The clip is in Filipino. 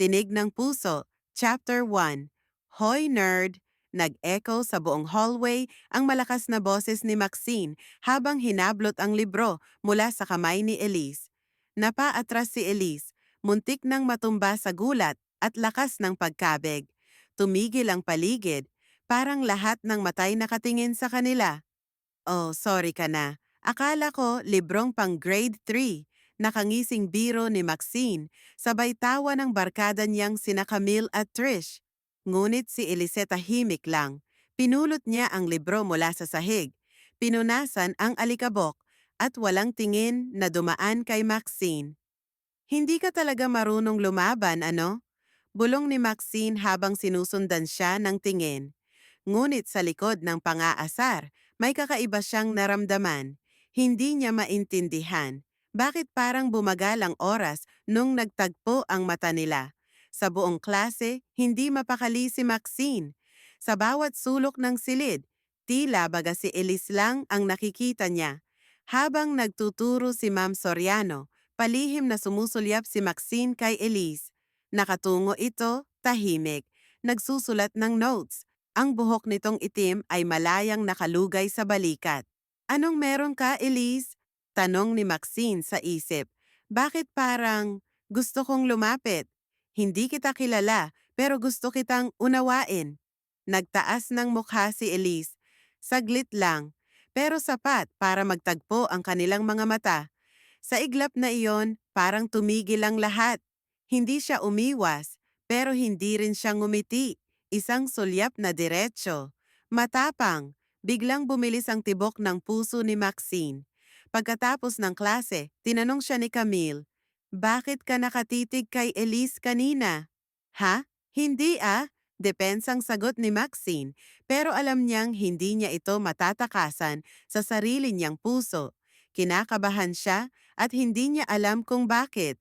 Tinig ng Puso, Chapter 1. Hoy nerd! Nag-echo sa buong hallway ang malakas na boses ni Maxine habang hinablot ang libro mula sa kamay ni Elise. Napaatras si Elise, muntik nang matumba sa gulat at lakas ng pagkabig. Tumigil ang paligid, parang lahat ng matay nakatingin sa kanila. Oh, sorry ka na. Akala ko librong pang grade 3. Nakangising biro ni Maxine, sabay tawa ng barkada niyang sina Camille at Trish. Ngunit si Elise tahimik lang. Pinulot niya ang libro mula sa sahig. Pinunasan ang alikabok at walang tingin na dumaan kay Maxine. Hindi ka talaga marunong lumaban, ano? Bulong ni Maxine habang sinusundan siya ng tingin. Ngunit sa likod ng pang-aasar, may kakaiba siyang naramdaman. Hindi niya maintindihan. Bakit parang bumagal ang oras nung nagtagpo ang mata nila? Sa buong klase, hindi mapakali si Maxine. Sa bawat sulok ng silid, tila baga si Elise lang ang nakikita niya. Habang nagtuturo si Ma'am Soriano, palihim na sumusulyap si Maxine kay Elise. Nakatungo ito, tahimik, nagsusulat ng notes. Ang buhok nitong itim ay malayang nakalugay sa balikat. Anong meron ka, Elise? Tanong ni Maxine sa isip. Bakit parang gusto kong lumapit? Hindi kita kilala, pero gusto kitang unawain. Nagtaas ng mukha si Elise. Saglit lang, pero sapat para magtagpo ang kanilang mga mata. Sa iglap na iyon, parang tumigil ang lahat. Hindi siya umiwas, pero hindi rin siya ngumiti. Isang sulyap na diretsyo. Matapang, biglang bumilis ang tibok ng puso ni Maxine. Pagkatapos ng klase, tinanong siya ni Camille, "Bakit ka nakatitig kay Elise kanina?" "Ha? Hindi ah." Depensang sagot ni Maxine, pero alam niyang hindi niya ito matatakasan sa sarili niyang puso. Kinakabahan siya at hindi niya alam kung bakit.